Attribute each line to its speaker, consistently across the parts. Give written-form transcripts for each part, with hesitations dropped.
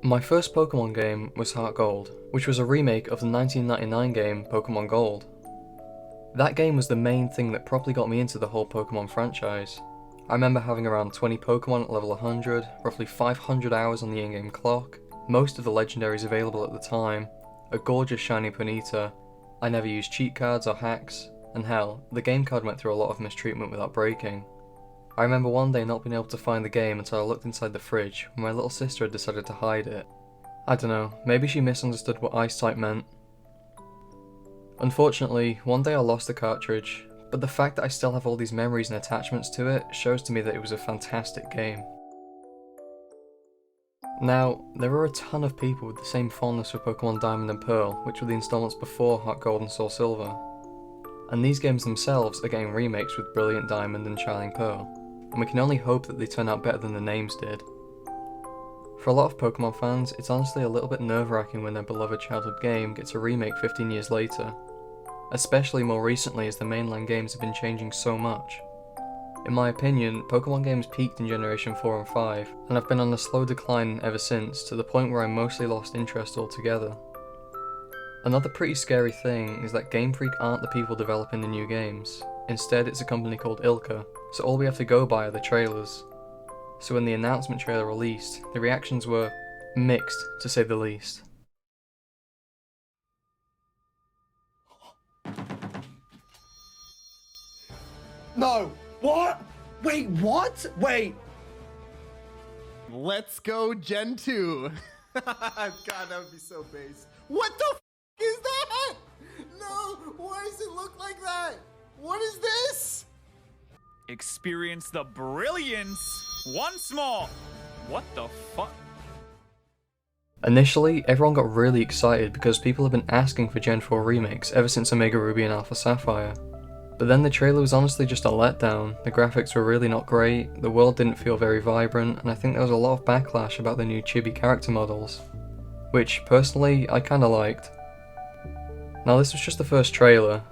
Speaker 1: My first Pokemon game was Heart Gold, which was a remake of the 1999 game Pokemon Gold. That game was the main thing that properly got me into the whole Pokemon franchise. I remember having around 20 Pokemon at level 100, roughly 500 hours on the in-game clock, most of the legendaries available at the time, a gorgeous shiny Ponyta. I never used cheat cards or hacks, and hell, the game card went through a lot of mistreatment without breaking. I remember one day not being able to find the game until I looked inside the fridge when my little sister had decided to hide it. I don't know, maybe she misunderstood what ice type meant. Unfortunately, one day I lost the cartridge, but the fact that I still have all these memories and attachments to it shows to me that it was a fantastic game. Now, there are a ton of people with the same fondness for Pokemon Diamond and Pearl, which were the installments before Heart Gold and Soul Silver. And these games themselves are getting remakes with Brilliant Diamond and Shining Pearl, and we can only hope that they turn out better than the names did. For a lot of Pokemon fans, it's honestly a little bit nerve-wracking when their beloved childhood game gets a remake 15 years later, especially more recently as the mainline games have been changing so much. In my opinion, Pokemon games peaked in Generation 4 and 5, and have been on a slow decline ever since, to the point where I mostly lost interest altogether. Another pretty scary thing is that Game Freak aren't the people developing the new games. Instead, it's a company called Ilka, so all we have to go by are the trailers. So when the announcement trailer released, the reactions were mixed, to say the least.
Speaker 2: No! What? Wait, what? Wait!
Speaker 3: Let's go Gen 2. God, that would be so base. What the is that? No, why does it look like that? What is this?
Speaker 4: Experience the brilliance once more. What the fuck?
Speaker 1: Initially, everyone got really excited because people have been asking for Gen 4 remakes ever since Omega Ruby and Alpha Sapphire. But then the trailer was honestly just a letdown. The graphics were really not great, the world didn't feel very vibrant, and I think there was a lot of backlash about the new chibi character models, which, personally, I kinda liked. Now this was just the first trailer.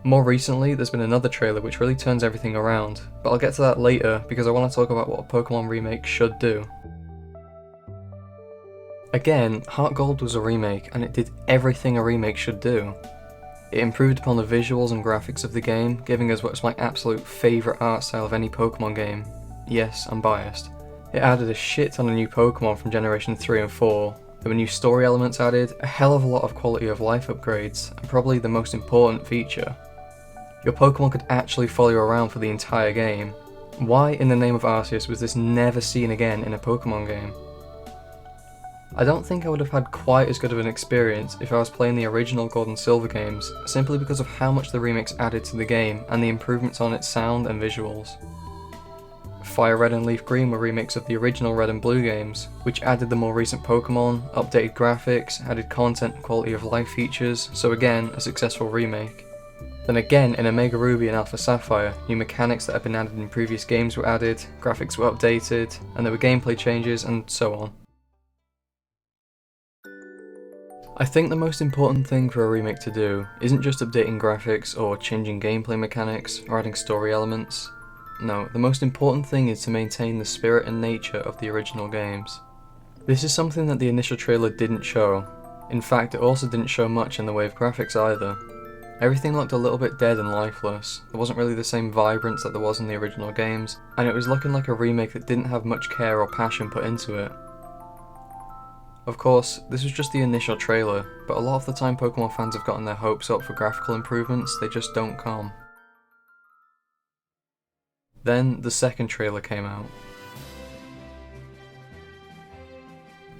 Speaker 1: More recently, there's been another trailer which really turns everything around, but I'll get to that later because I want to talk about what a Pokemon remake should do. Again, Heart Gold was a remake, and it did everything a remake should do. It improved upon the visuals and graphics of the game, giving us what's my absolute favourite art style of any Pokemon game. Yes, I'm biased. It added a shit ton of new Pokemon from Generation 3 and 4, there were new story elements added, a hell of a lot of quality of life upgrades, and probably the most important feature. Your Pokemon could actually follow you around for the entire game. Why in the name of Arceus was this never seen again in a Pokemon game? I don't think I would have had quite as good of an experience if I was playing the original Gold and Silver games, simply because of how much the remakes added to the game and the improvements on its sound and visuals. Fire Red and Leaf Green were remakes of the original Red and Blue games, which added the more recent Pokemon, updated graphics, added content and quality of life features, so again, a successful remake. Then again, in Omega Ruby and Alpha Sapphire, new mechanics that had been added in previous games were added, graphics were updated, and there were gameplay changes, and so on. I think the most important thing for a remake to do isn't just updating graphics or changing gameplay mechanics or adding story elements. No, the most important thing is to maintain the spirit and nature of the original games. This is something that the initial trailer didn't show. In fact, it also didn't show much in the way of graphics either. Everything looked a little bit dead and lifeless, there wasn't really the same vibrance that there was in the original games, and it was looking like a remake that didn't have much care or passion put into it. Of course, this was just the initial trailer, but a lot of the time Pokemon fans have gotten their hopes up for graphical improvements, they just don't come. Then, the second trailer came out.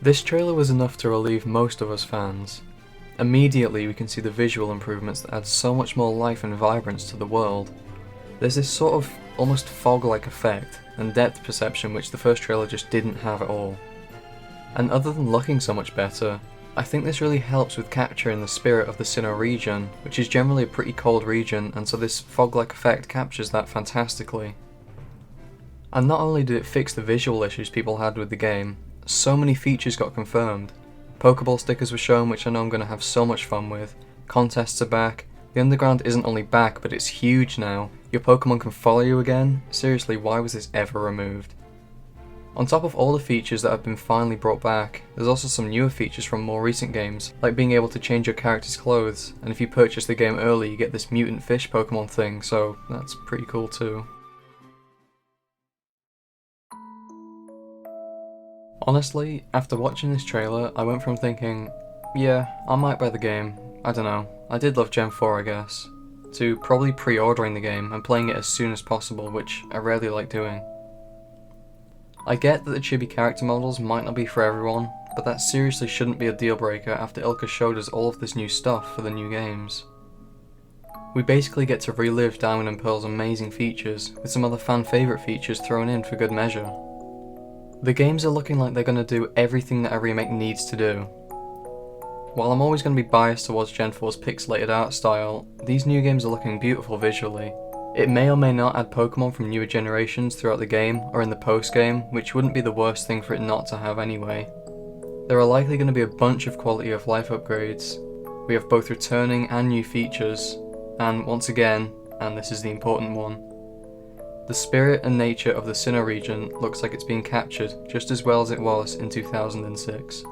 Speaker 1: This trailer was enough to relieve most of us fans. Immediately we can see the visual improvements that add so much more life and vibrance to the world. There's this sort of almost fog-like effect and depth perception which the first trailer just didn't have at all. And other than looking so much better, I think this really helps with capturing the spirit of the Sinnoh region, which is generally a pretty cold region, and so this fog-like effect captures that fantastically. And not only did it fix the visual issues people had with the game, so many features got confirmed. Pokeball stickers were shown, which I know I'm going to have so much fun with, contests are back, the underground isn't only back but it's huge now, your Pokemon can follow you again, seriously why was this ever removed? On top of all the features that have been finally brought back, there's also some newer features from more recent games, like being able to change your character's clothes, and if you purchase the game early you get this mutant fish Pokemon thing, so that's pretty cool too. Honestly, after watching this trailer, I went from thinking, yeah, I might buy the game, I don't know, I did love Gen 4 I guess, to probably pre-ordering the game and playing it as soon as possible, which I rarely like doing. I get that the chibi character models might not be for everyone, but that seriously shouldn't be a deal breaker after Ilka showed us all of this new stuff for the new games. We basically get to relive Diamond and Pearl's amazing features, with some other fan favourite features thrown in for good measure. The games are looking like they're going to do everything that a remake needs to do. While I'm always going to be biased towards Gen 4's pixelated art style, these new games are looking beautiful visually. It may or may not add Pokemon from newer generations throughout the game or in the post-game, which wouldn't be the worst thing for it not to have anyway. There are likely going to be a bunch of quality of life upgrades. We have both returning and new features, and once again, and this is the important one, the spirit and nature of the Sinnoh region looks like it's being captured just as well as it was in 2006.